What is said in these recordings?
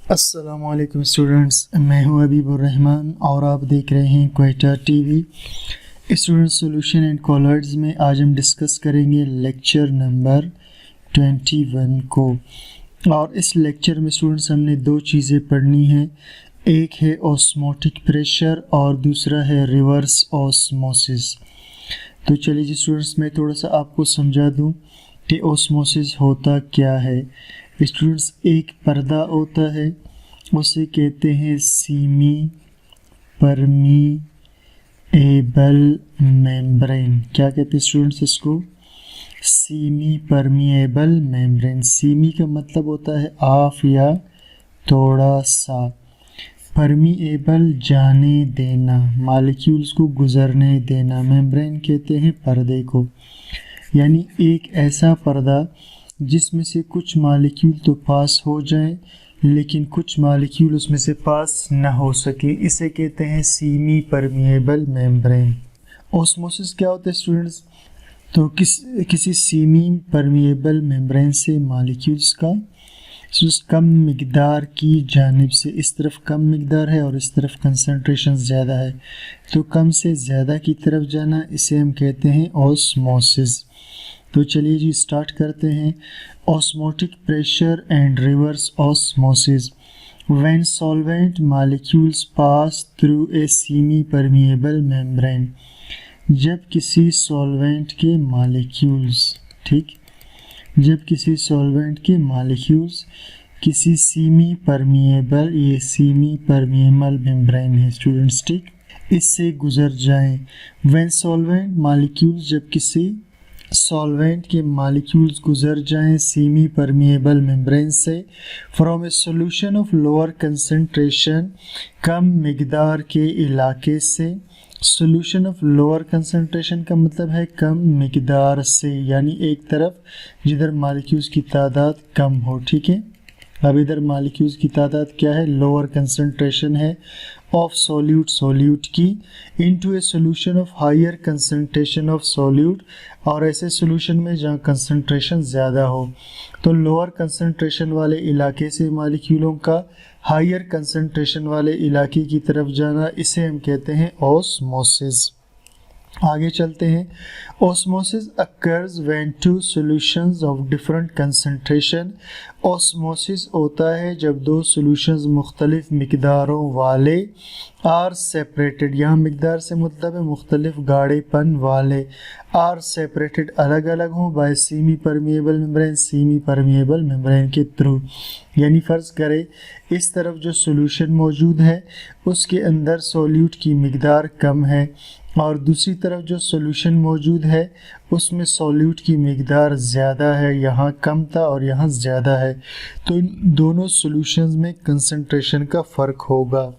अस्सलामुअलैकुम स्टूडेंट्स, मैं हूं हबीबुर रहमान और आप देख रहे हैं Quetta TV. Student solution and callers में आज हम डिस्कस करेंगे लेक्चर नंबर 21 को। और इस लेक्चर में स्टूडेंट्स हमने दो चीज़ें पढ़नी हैं, एक है ऑस्मोटिक प्रेशर और दूसरा है रिवर्स ऑस्मोसिस। तो चलिए जी स्टूडेंट्स, मैं थोड़ा सा आपको समझा दूं कि ऑस्मोसिस होता क्या है। स्टूडेंट्स, एक पर्दा होता है, उसे कहते हैं सीमी परमीएबल मेम्ब्रेन। क्या कहते हैं स्टूडेंट्स इसको? Semi permeable membrane. सीमी का मतलब होता है ऑफ या थोड़ा सा, परमीएबल जाने देना, मॉलिक्यूल्स को गुजरने देना। मेम्ब्रेन कहते हैं पर्दे को, यानी एक ऐसा पर्दा जिसमें से कुछ मॉलिक्यूल तो पास हो जाएं लेकिन कुछ मॉलिक्यूल उसमें से पास न हो सके, इसे कहते हैं सीमी परमीएबल मेम्ब्रेन। ऑस्मोसिस क्या होता है स्टूडेंट्स? तो किसी सीमी परमीएबल मेम्ब्रेन से मॉलिक्यूल्स का कम मिकदार की जानिब से, इस तरफ कम मिकदार है और इस तरफ कंसंट्रेशन ज़्यादा है, तो कम से ज़्यादा की तरफ जाना, इसे हम कहते हैं ऑस्मोसिस। तो चलिए जी स्टार्ट करते हैं। Osmotic pressure and reverse osmosis. When solvent molecules pass through a semi permeable membrane. जब किसी सॉल्वेंट के मॉलिक्यूल्स, ठीक, जब किसी सॉल्वेंट के मॉलिक्यूल्स किसी सेमी परमीएबल, ये सेमी परमीएबल मेम्ब्रेन है स्टूडेंट्स, ठीक, इससे गुजर जाएं। व्हेन सॉल्वेंट मॉलिक्यूल्स, जब किसी सॉल्वेंट के मॉलिक्यूल्स गुजर जाएं सेमी परमीएबल मेम्ब्रेन से, from a solution of lower concentration, कम मिकदार के इलाके से। सॉल्यूशन ऑफ लोअर कंसंट्रेशन का मतलब है कम मिकदार से, यानी एक तरफ जिधर मॉलिक्यूल्स की तादाद कम हो, ठीक है। अब इधर मॉलिक्यूल्स की तादाद क्या है? लोअर कंसंट्रेशन है ऑफ सोल्यूट की, into a solution of higher concentration of solute, और ऐसे सॉल्यूशन में जहाँ कंसंट्रेशन ज़्यादा हो। तो लोअर कंसंट्रेशन वाले इलाके से मॉलिक्यूलों का हायर कंसंट्रेशन वाले इलाके की तरफ जाना, इसे हम कहते हैं ऑस्मोसिस। आगे चलते हैं। Osmosis occurs when two solutions of different concentration. Osmosis होता है जब दो सॉल्यूशंस मुख्तलिफ मिकदारों वाले आर सेपरेटेड, यहाँ मिकदार से मतलब है मुख्तलिफ गाढ़ेपन वाले, आर सेपरेटेड अलग अलग हों by semi permeable membrane, semi permeable membrane के थ्रू। यानी फ़र्ज़ करें इस तरफ जो सॉल्यूशन मौजूद है उसके अंदर सोल्यूट की मिकदार कम है, और दूसरी तरफ जो सॉल्यूशन मौजूद है उसमें सोल्यूट की मिकदार ज़्यादा है, यहाँ कम था और यहाँ ज़्यादा है, तो इन दोनों सॉल्यूशंस में कंसंट्रेशन का फ़र्क होगा।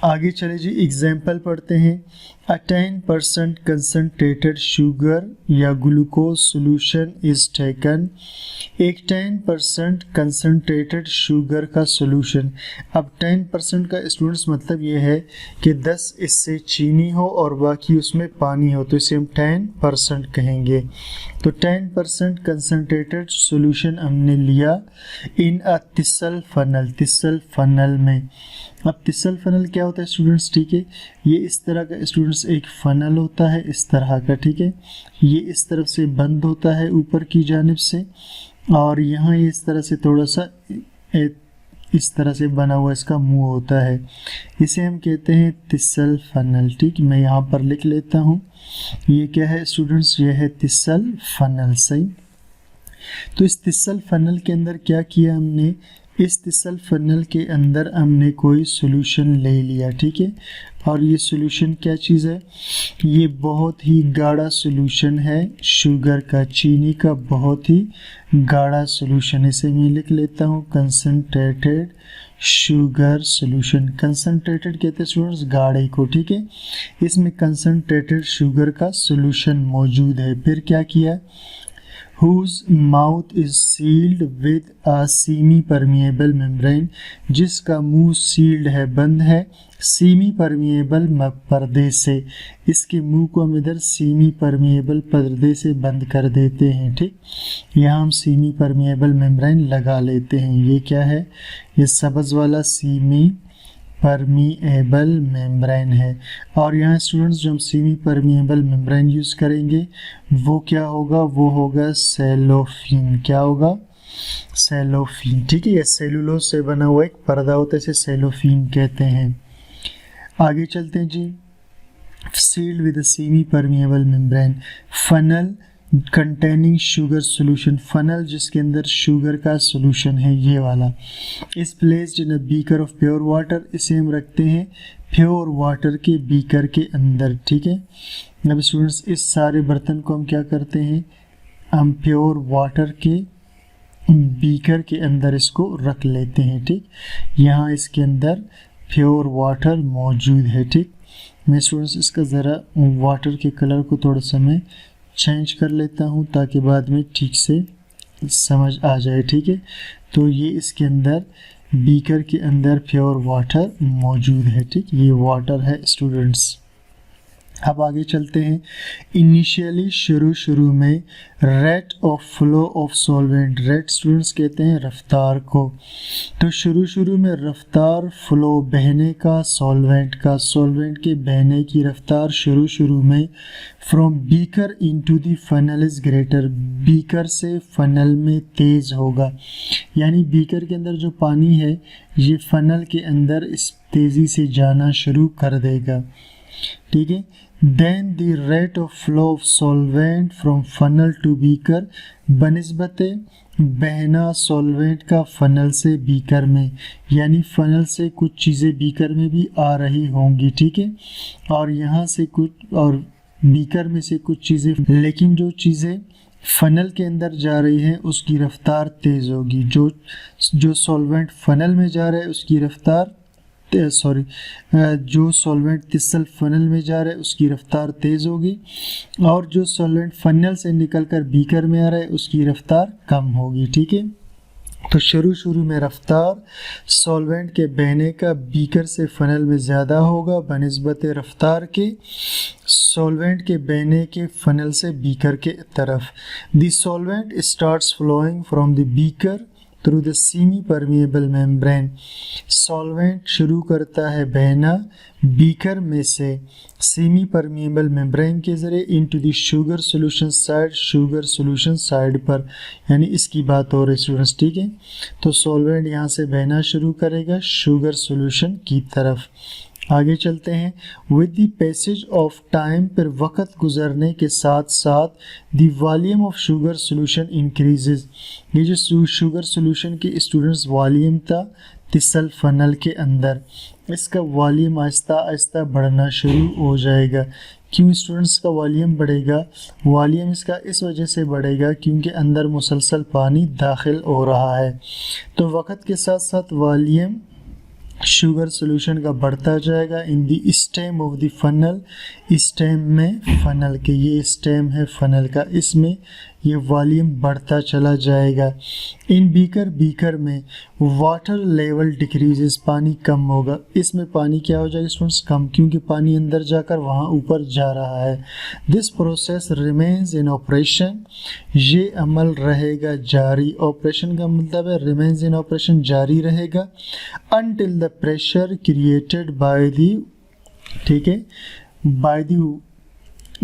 आगे चले जी, एग्जाम्पल पढ़ते हैं। A 10% concentrated sugar या ग्लूकोज सॉल्यूशन इज टेकन। एक 10% कंसनट्रेटेड शुगर का सॉल्यूशन। अब 10% का स्टूडेंट्स मतलब ये है कि 10 इससे चीनी हो और बाकी उसमें पानी हो, तो इसे हम 10% कहेंगे। तो 10% कंसनट्रेटेड सॉल्यूशन हमने लिया इन अ तिसल फनल में। अब तिसल फनल क्या होता है स्टूडेंट्स? ठीक है, ये इस तरह का स्टूडेंट्स एक फनल होता है इस तरह का, ठीक है, ये इस तरफ से बंद होता है ऊपर की जानिब से, और यहाँ ये इस तरह से थोड़ा सा इस तरह से बना हुआ इसका मुंह होता है, इसे हम कहते हैं तिसल फनल। ठीक, मैं यहाँ पर लिख लेता हूँ, ये क्या है स्टूडेंट्स? ये है तिसल फनल, सही। तो इस तिसल फनल के अंदर क्या किया हमने? इस तिसल फनल के अंदर हमने कोई सॉल्यूशन ले लिया, ठीक है, और ये सॉल्यूशन क्या चीज़ है? ये बहुत ही गाढ़ा सॉल्यूशन है शुगर का, चीनी का बहुत ही गाढ़ा सॉल्यूशन। इसे मैं लिख लेता हूँ कंसनट्रेटेड शुगर सॉल्यूशन। कंसनट्रेटेड कहते हैं स्टूडेंट्स गाढ़े को, ठीक है, इसमें कंसनट्रेटेड शुगर का सॉल्यूशन मौजूद है। फिर क्या किया? whose mouth is sealed with a semi permeable membrane, जिसका मुंह सील्ड है, बंद है, सीमी परमिएबल पर्दे से। इसके मुंह को हम इधर सीमी परमिएबल पर्दे से बंद कर देते हैं। ठीक, यहाँ हम सीमी परमिएबल मेम्ब्रेन लगा लेते हैं। ये क्या है, ये सब्ज वाला सीमी परमिएबल मेम्ब्रेन है। और यहाँ स्टूडेंट्स जो हम सीमी परमिएबल मेम्ब्रेन यूज़ करेंगे वो क्या होगा, वो होगा सेलोफिन। क्या होगा, सेलोफिन। ठीक है, ये सेलुलोज से बना हुआ एक पर्दा होता है, इसे सेलोफिन कहते हैं। आगे चलते हैं जी। Sealed with semi permeable membrane, funnel containing sugar solution, funnel जिसके अंदर शुगर का सोल्यूशन है, ये वाला। Is placed in a beaker of pure water, इसे हम रखते हैं प्योर वाटर के बीकर के अंदर। ठीक है, अब स्टूडेंट्स इस सारे बर्तन को हम क्या करते हैं, हम प्योर वाटर के बीकर के अंदर इसको रख लेते हैं। ठीक, यहाँ इसके अंदर प्योर वाटर मौजूद है। ठीक, मैं स्टूडेंट्स इसका ज़रा वाटर के कलर को थोड़ा सा मैं चेंज कर लेता हूँ ताकि बाद में ठीक से समझ आ जाए। ठीक है, तो ये इसके अंदर बीकर के अंदर प्योर वाटर मौजूद है। ठीक, ये वाटर है स्टूडेंट्स। अब आगे चलते हैं। इनिशियली शुरू में rate of flow of solvent, rate students कहते हैं रफ्तार को। तो शुरू में रफ्तार, फ्लो बहने का, सॉल्वेंट का, सॉल्वेंट के बहने की रफ्तार शुरू में from beaker into the funnel is greater, beaker से फनल में तेज होगा। यानी बीकर के अंदर जो पानी है ये फनल के अंदर इस तेजी से जाना शुरू कर देगा। ठीक है, then the rate of flow of solvent from funnel to beaker, बनिस्बते बहना सॉल्वेंट का फनल से बीकर में, यानी फनल से कुछ चीज़ें बीकर में भी आ रही होंगी। ठीक है, और यहाँ से कुछ, और बीकर में से कुछ चीज़ें, लेकिन जो चीज़ें फनल के अंदर जा रही हैं उसकी रफ्तार तेज़ होगी। जो सॉल्वेंट फनल में जा रहा है उसकी रफ्तार जो सॉल्वेंट तिसल फनल में जा रहा है उसकी रफ्तार तेज़ होगी, और जो सॉल्वेंट फनल से निकलकर बीकर में आ रहा है उसकी रफ्तार कम होगी। ठीक है, तो शुरू में रफ्तार सॉल्वेंट के बहने का बीकर से फनल में ज़्यादा होगा बनिस्बत रफ्तार के सॉल्वेंट के बहने के फनल से बीकर के तरफ। The solvent starts flowing from the beaker through the semi permeable membrane, solvent शुरू करता है बहना बीकर में से सेमी परमिएबल मेम्ब्रेन के ज़रिए into the sugar solution side, sugar solution side पर, यानी इसकी बात हो रही स्टूडेंट्स। ठीक है, तो सॉल्वेंट यहाँ से बहना शुरू करेगा शुगर सोल्यूशन की तरफ। आगे चलते हैं। With the passage of time, पर वक्त गुजरने के साथ साथ the volume of sugar solution increases, ये जो शुगर सोल्यूशन की स्टूडेंट्स वॉल्यूम था तिसल फनल के अंदर, इसका वॉल्यूम आहिस्ता आहिस्ता बढ़ना शुरू हो जाएगा। क्यों स्टूडेंट्स का वॉल्यूम बढ़ेगा, वॉल्यूम इसका इस वजह से बढ़ेगा क्योंकि अंदर मुसलसल पानी दाखिल हो रहा है। तो वक्त के साथ साथ वॉल्यूम शुगर सोल्यूशन का बढ़ता जाएगा। In the stem of the funnel, stem में फनल के, ये स्टेम है फनल का, इसमें ये वॉल्यूम बढ़ता चला जाएगा। इन बीकर में वाटर लेवल डिक्रीजेस, पानी कम होगा, इसमें पानी क्या हो जाएगा स्टूडेंट्स, कम, क्योंकि पानी अंदर जाकर वहाँ ऊपर जा रहा है। This process remains in operation, ये अमल रहेगा जारी, ऑपरेशन का मतलब है रिमेन्स इन ऑपरेशन, जारी रहेगा, until the pressure created by the, ठीक है, bye the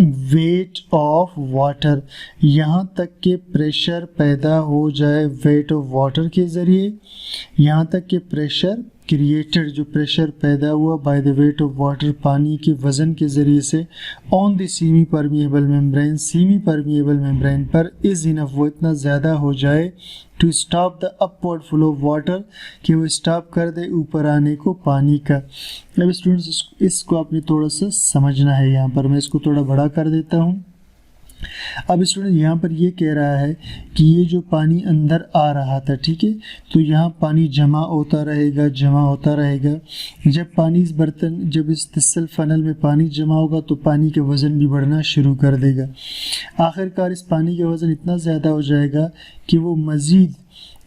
weight of water, यहाँ तक के प्रेशर पैदा हो जाए वेट ऑफ वाटर के ज़रिए, यहाँ तक के प्रेशर क्रिएटेड, जो प्रेशर पैदा हुआ by the weight of water, पानी के वज़न के ज़रिए से, on the semi permeable membrane, semi permeable membrane पर, इज़ इनफ, वो इतना ज़्यादा हो जाए to stop the upward flow of water, कि वो स्टॉप कर दे ऊपर आने को पानी का। अब स्टूडेंट्स इसको आपने थोड़ा सा समझना है, यहाँ पर मैं इसको थोड़ा बड़ा कर देता हूँ। अब स्टूडेंट यहाँ पर ये कह रहा है कि ये जो पानी अंदर आ रहा था, ठीक है, तो यहाँ पानी जमा होता रहेगा। जब इस तिसल फनल में पानी जमा होगा तो पानी के वज़न भी बढ़ना शुरू कर देगा। आखिरकार इस पानी का वज़न इतना ज़्यादा हो जाएगा कि वो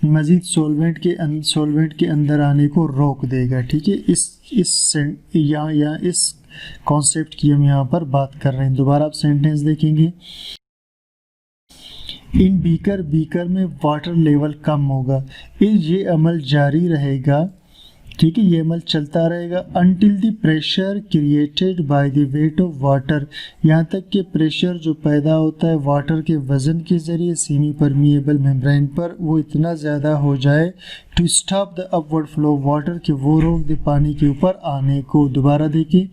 मज़ीद सॉल्वेंट के अंदर आने को रोक देगा, ठीक है। इस कॉन्सेप्ट की हम यहाँ पर बात कर रहे हैं। दोबारा आप सेंटेंस देखेंगे, इन बीकर में वाटर लेवल कम होगा। ये अमल जारी रहेगा, ठीक है, ये अमल चलता रहेगा until the pressure created by the weight of water, यहाँ तक कि प्रेशर जो पैदा होता है वाटर के वज़न के ज़रिए सेमी परमिएबल मेम्ब्रेन पर वो इतना ज़्यादा हो जाए to stop the upward flow of water, कि वो रोक दे पानी के ऊपर आने को। दोबारा देखिए,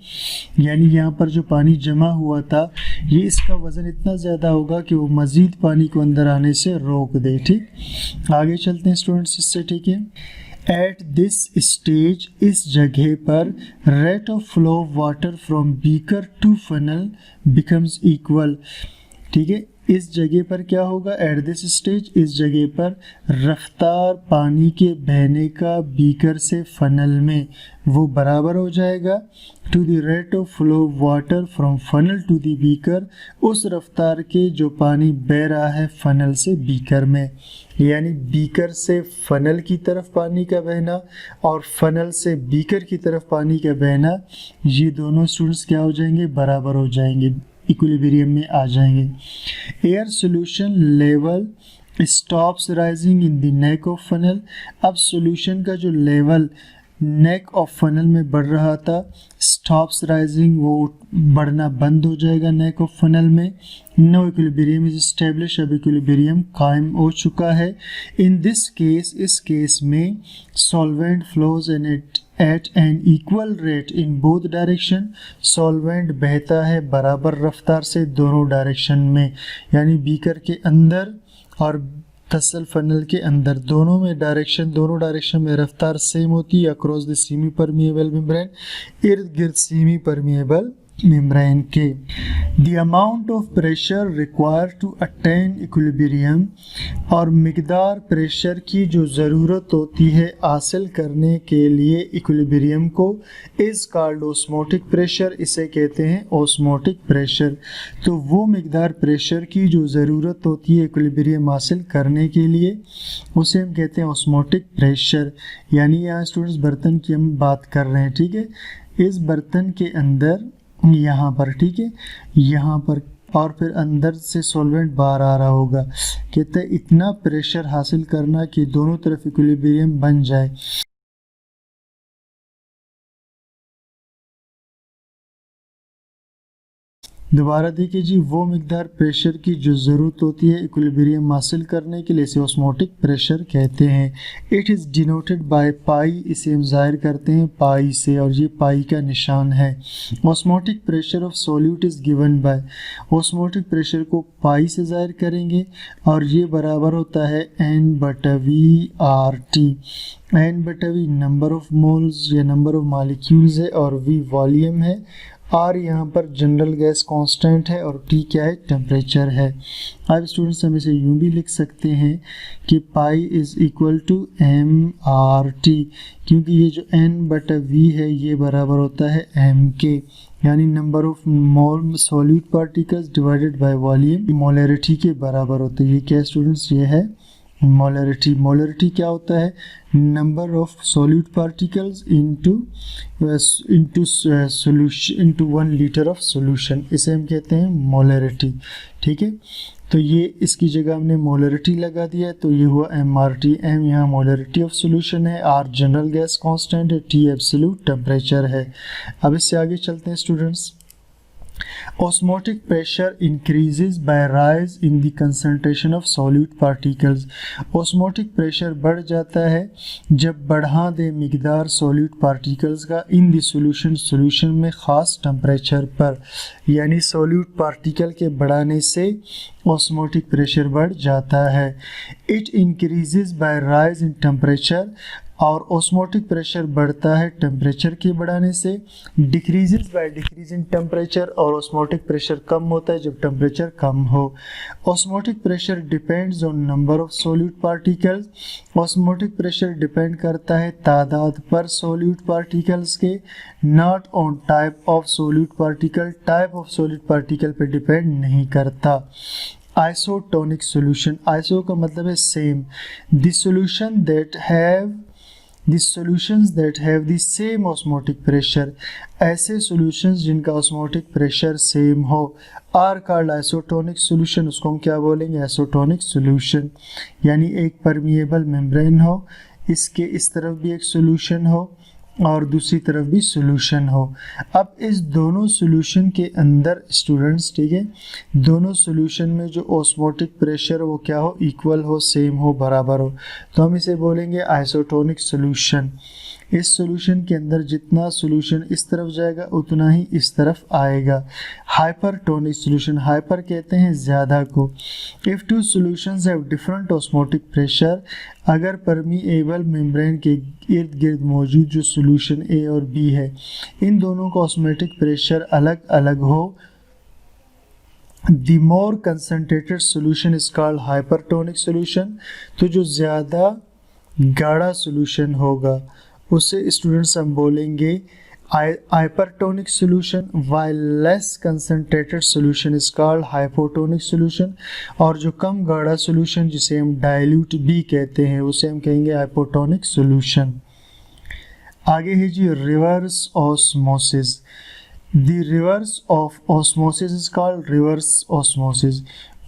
यानी यहाँ पर जो पानी जमा हुआ था ये इसका वज़न इतना ज़्यादा होगा कि वो मज़ीद पानी को अंदर आने से रोक दे, ठीक। आगे चलते हैं स्टूडेंट्स इससे, ठीक है। एट दिस स्टेज, इस जगह पर, rate of flow of water from beaker to funnel becomes equal, ठीक है। इस जगह पर क्या होगा, एट दिस स्टेज, इस जगह पर रफ्तार पानी के बहने का बीकर से फनल में वो बराबर हो जाएगा to the rate of flow of water from funnel to the beaker, उस रफ्तार के जो पानी बह रहा है फनल से बीकर में। यानी बीकर से फनल की तरफ पानी का बहना और फनल से बीकर की तरफ पानी का बहना, ये दोनों स्टूडेंट्स क्या हो जाएंगे, बराबर हो जाएंगे, इक्विलिब्रियम में आ जाएंगे। Air solution level stops rising in the neck of funnel, अब सॉल्यूशन का जो लेवल नेक ऑफ फनल में बढ़ रहा था, स्टॉप्स राइजिंग, वो बढ़ना बंद हो जाएगा नेक ऑफ फनल में। नो इक्विलिब्रियम इज एस्टेब्लिश, अब इक्विलिब्रियम कायम हो चुका है। इन दिस केस, इस केस में solvent flows eight N equal rate in both direction, solvent बहता है बराबर रफ्तार से दोनों डायरेक्शन में, यानी बीकर के अंदर और तसल फनल के अंदर, दोनों डायरेक्शन में रफ्तार सेम होती है across the semi permeable membrane, इर्द गिर्द सेमी परमिएबल मेम्ब्रेन के। The amount of pressure require to attain equilibrium, और मिकदार प्रेशर की जो ज़रूरत होती है हासिल करने के लिए इक्विलिब्रियम को, इज़ कॉल्ड ऑस्मोटिक प्रेशर, इसे कहते हैं ऑस्मोटिक प्रेशर। तो वो मिकदार प्रेशर की जो ज़रूरत होती है इक्विलिब्रियम हासिल करने के लिए, उसे हम कहते हैं ऑस्मोटिक प्रेशर। यानी यहाँ स्टूडेंट्स बर्तन की हम बात कर रहे हैं, ठीक है। इस बर्तन के अंदर यहाँ पर, ठीक है, यहाँ पर, और फिर अंदर से सॉल्वेंट बाहर आ रहा होगा, कहते हैं इतना प्रेशर हासिल करना कि दोनों तरफ इक्विलिब्रियम बन जाए। दोबारा देखिए जी, वो मिकदार प्रेशर की जो ज़रूरत होती है इक्विलिब्रियम हासिल करने के लिए, इसे ऑस्मोटिक प्रेशर कहते हैं। It is denoted by pi, इसे हम ज़ाहिर करते हैं पाई से, और ये पाई का निशान है। Osmotic pressure of solute is given by, osmotic pressure को पाई से ज़ाहिर करेंगे और ये बराबर होता है N/V/RT। N/V number of moles या नंबर ऑफ मालिक्यूल्स है, और V वॉल्यूम है, R यहाँ पर जनरल गैस कांस्टेंट है, और T क्या है, टेम्परेचर है। अब स्टूडेंट्स हम इसे यूँ भी लिख सकते हैं कि पाई इज़ इक्वल टू MRT, क्योंकि ये जो N/V है ये बराबर होता है M के, यानी number of mole solute particles divided by volume, molarity के बराबर होता है। ये क्या स्टूडेंट्स, ये है मोलरिटी। मोलरिटी क्या होता है, number of solute particles into solution into 1 litre of solution, इसे हम कहते हैं मोलरिटी, ठीक है। तो ये इसकी जगह हमने मोलरिटी लगा दिया, तो ये हुआ MRT। M यहाँ मोलरिटी ऑफ सॉल्यूशन है, R जनरल गैस कांस्टेंट है, T एब्सोल्यूट टेम्परेचर है। अब इससे आगे चलते हैं students. Osmotic pressure increases by rise in the concentration of solute particles. Osmotic pressure बढ़ जाता है जब बढ़ा दे मिकदार solute particles का in the solution में ख़ास टेम्परेचर पर, यानी solute particle के बढ़ाने से osmotic pressure बढ़ जाता है। It increases by rise in temperature और ऑस्मोटिक प्रेशर बढ़ता है टेम्परेचर के बढ़ाने से, decreases by decrease in temperature, और ऑस्मोटिक प्रेशर कम होता है जब टेम्परेचर कम हो। Osmotic pressure depends on number of solute particles, osmotic pressure depend करता है तादाद पर सोल्यूट पार्टिकल्स के, not on type of solute particle, type of solute particle पे डिपेंड नहीं करता। आइसोटोनिक सॉल्यूशन, आइसो का मतलब है same, the solutions that have the same osmotic pressure, ऐसे सॉल्यूशंस जिनका ऑस्मोटिक प्रेशर सेम हो आर कॉल्ड आइसोटोनिक सॉल्यूशन। उसको हम क्या बोलेंगे? Isotonic solution. यानी एक परमिएबल मेम्ब्रेन हो, इसके इस तरफ भी एक सॉल्यूशन हो और दूसरी तरफ भी सॉल्यूशन हो। अब इस दोनों सॉल्यूशन के अंदर स्टूडेंट्स, ठीक है, दोनों सॉल्यूशन में जो ऑस्मोटिक प्रेशर वो क्या हो? इक्वल हो, सेम हो, बराबर हो, तो हम इसे बोलेंगे आइसोटोनिक सॉल्यूशन। इस सॉल्यूशन के अंदर जितना सॉल्यूशन इस तरफ जाएगा उतना ही इस तरफ आएगा। हाइपरटोनिक सॉल्यूशन, हाइपर कहते हैं ज़्यादा को। If two solutions have different osmotic pressure, अगर परमीएबल मेम्ब्रेन के इर्द गिर्द मौजूद जो सॉल्यूशन ए और बी है, इन दोनों का ऑस्मोटिक प्रेशर अलग अलग हो, the more concentrated solution is called hypertonic solution. तो जो ज़्यादा गाढ़ा सॉल्यूशन होगा उसे स्टूडेंट्स हम बोलेंगे hypertonic solution, while less concentrated solution is called hypotonic solution, और जो कम गाढ़ा सॉल्यूशन जिसे हम डाइल्यूट भी कहते हैं उसे हम कहेंगे हाइपोटोनिक सॉल्यूशन। आगे है जी reverse osmosis. The reverse of osmosis is called reverse osmosis.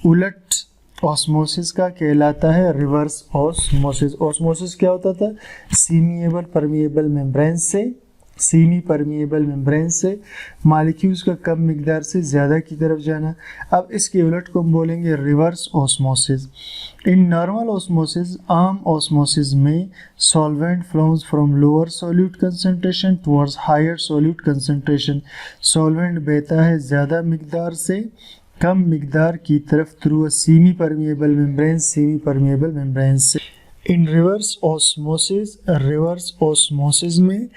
उलट ऑस्मोसिस का कहलाता है रिवर्स ऑस्मोसिस। ऑस्मोसिस क्या होता था? सीमिएबल परमिएबल मेम्ब्रेन से, सीमी परमिएबल मेम्ब्रेन से मॉलिक्यूल्स का कम मिकदार से ज़्यादा की तरफ जाना। अब इसके उलट को हम बोलेंगे reverse osmosis. In normal osmosis, आम ऑस्मोसिस में solvent flows from lower solute concentration towards higher solute concentration, solvent बहता है ज़्यादा मिकदार से कम मिकदार की तरफ through a semi permeable membrane, semi permeable membrane से। इन रिवर्स ऑस्मोसिस में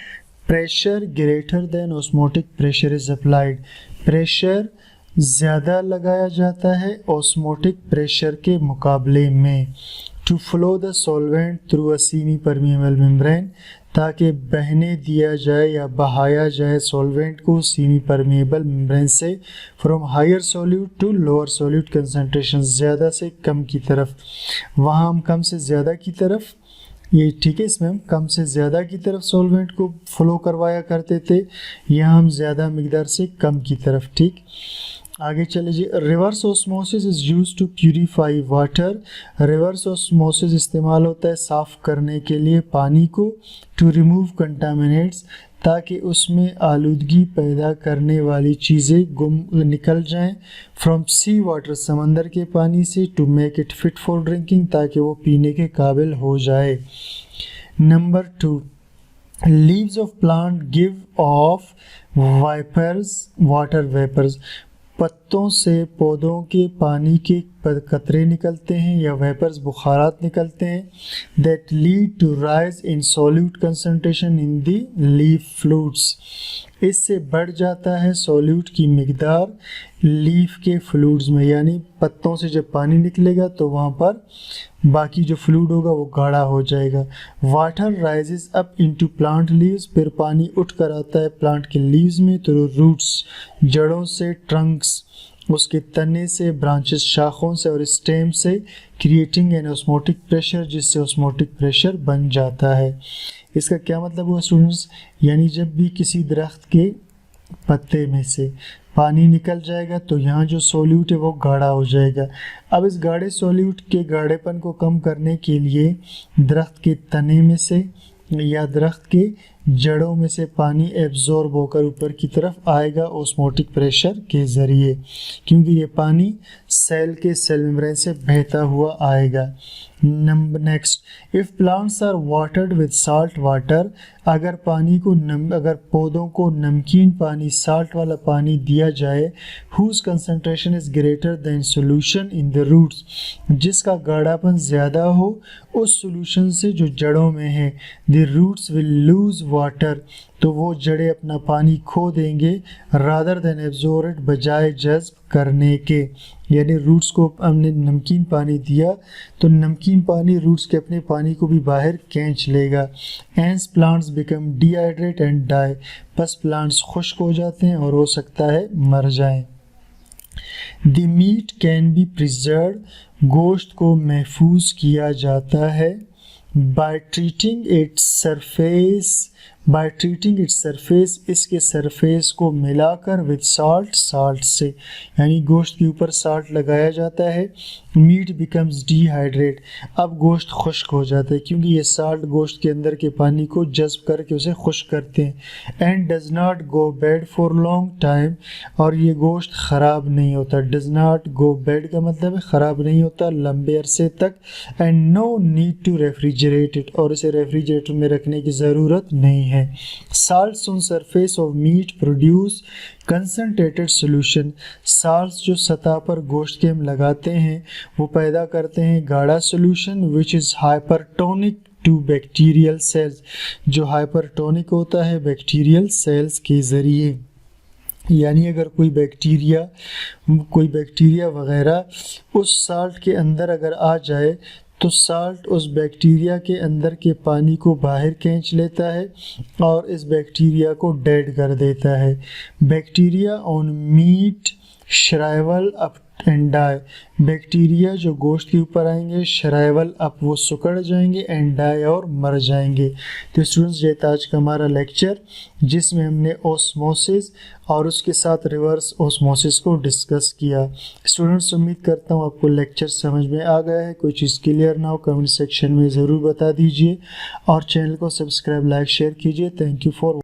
pressure greater than osmotic pressure is applied, pressure ज़्यादा लगाया जाता है ऑस्मोटिक प्रेशर के मुकाबले में, to flow the solvent through a semi permeable membrane, ताकि बहने दिया जाए या बहाया जाए सॉल्वेंट को सेमी परमिएबल मेम्ब्रेन से, from higher solute to lower solute concentration, ज़्यादा से कम की तरफ। वहाँ हम कम से ज़्यादा की तरफ, ये ठीक है, इसमें हम कम से ज़्यादा की तरफ सॉल्वेंट को फ्लो करवाया करते थे, यहाँ हम ज़्यादा मिकदार से कम की तरफ। ठीक, आगे चले जी। Reverse osmosis is used to purify water. Reverse osmosis इस्तेमाल होता है साफ़ करने के लिए पानी को, टू रिमूव कंटामिनेट्स, ताकि उसमें आलूदगी पैदा करने वाली चीज़ें निकल जाएं, फ्रॉम सी वाटर, समंदर के पानी से, to make it fit for drinking, ताकि वो पीने के काबिल हो जाए। Number 2, leaves of plant give of water vapours, पत्तों से पौधों के पानी के कतरे निकलते हैं या वेपर्स, बुखारात निकलते हैं, that lead to rise in solute concentration in the leaf fluids, इससे बढ़ जाता है सॉल्यूट की मिकदार लीफ के फ्लूइड्स में, यानी पत्तों से जब पानी निकलेगा तो वहाँ पर बाकी जो फ्लूइड होगा वो गाढ़ा हो जाएगा। Water rises up into plant leaves, फिर पानी उठ कर आता है प्लांट के लीव्स में, तो रूट्स जड़ों से, ट्रंक्स उसके तने से, ब्रांचेस शाखों से और स्टेम से, क्रिएटिंग एन ऑस्मोटिक प्रेशर, जिससे ऑस्मोटिक प्रेशर बन जाता है। इसका क्या मतलब हुआ स्टूडेंट्स? यानी जब भी किसी दरख्त के पत्ते में से पानी निकल जाएगा तो यहाँ जो सॉल्यूट है वो गाढ़ा हो जाएगा। अब इस गाढ़े सॉल्यूट के गाढ़ेपन को कम करने के लिए दरख्त के तने में से या दरख्त के जड़ों में से पानी एब्जॉर्ब होकर ऊपर की तरफ आएगा ऑस्मोटिक प्रेशर के ज़रिए, क्योंकि ये पानी सेल के सेल मेम्ब्रेन से बहता हुआ आएगा। Next, if plants are watered with salt water, अगर पौधों को नमकीन पानी, साल्ट वाला पानी दिया जाए, whose concentration is greater than solution in the roots, जिसका गाढ़ापन ज़्यादा हो उस सोल्यूशन से जो जड़ों में है, the roots will lose water, तो वो जड़ें अपना पानी खो देंगे, रादर देन एब्जॉर्ब इट, बजाय जज्ब करने के। यानी रूट्स को हमने नमकीन पानी दिया तो नमकीन पानी रूट्स के अपने पानी को भी बाहर खींच लेगा। Hence plants become dehydrate and die, बस प्लांट्स खुश्क हो जाते हैं और हो सकता है मर जाएं। The meat can be preserve, गोश्त को महफूज किया जाता है, बाय ट्रीटिंग इट्स सरफेस, इसके सरफेस को मिलाकर विद साल्ट से, यानी गोश्त के ऊपर साल्ट लगाया जाता है। मीट बिकम्स डिहाइड्रेट, अब गोश्त खुश्क हो जाता है क्योंकि ये साल्ट गोश्त के अंदर के पानी को जज्ब करके उसे खुश्क करते हैं। And does not go bad for long time, और ये गोश्त ख़राब नहीं होता। डज नॉट गो बैड का मतलब है ख़राब नहीं होता लंबे अरसे तक। And no need to refrigerate it, और इसे रेफ्रिजरेटर में रखने की ज़रूरत नहीं है। Salts on surface of meat produce concentrated solution, salts जो सतह पर गोश्त के हम लगाते हैं वो पैदा करते हैं गाढ़ा solution, which is hypertonic to bacterial cells, जो हाइपरटोनिक होता है बैक्टीरियल सेल्स के ज़रिए। यानी अगर कोई बैक्टीरिया वगैरह उस साल्ट के अंदर अगर आ जाए तो साल्ट उस बैक्टीरिया के अंदर के पानी को बाहर खींच लेता है और इस बैक्टीरिया को डेड कर देता है। Bacteria on meat shrivel up and die, bacteria जो गोश्त के ऊपर आएंगे श्राइवल अप, वो सुकड़ जाएंगे, एंड डाई और मर जाएंगे। तो स्टूडेंट्स ये था आज का हमारा लेक्चर जिसमें हमने ओस्मोसिस और उसके साथ रिवर्स ओस्मोसिस को डिस्कस किया। स्टूडेंट्स उम्मीद करता हूँ आपको लेक्चर समझ में आ गया है। कोई चीज़ क्लियर ना हो कमेंट सेक्शन में ज़रूर बता दीजिए और चैनल को सब्सक्राइब, लाइक, शेयर कीजिए। Thank you for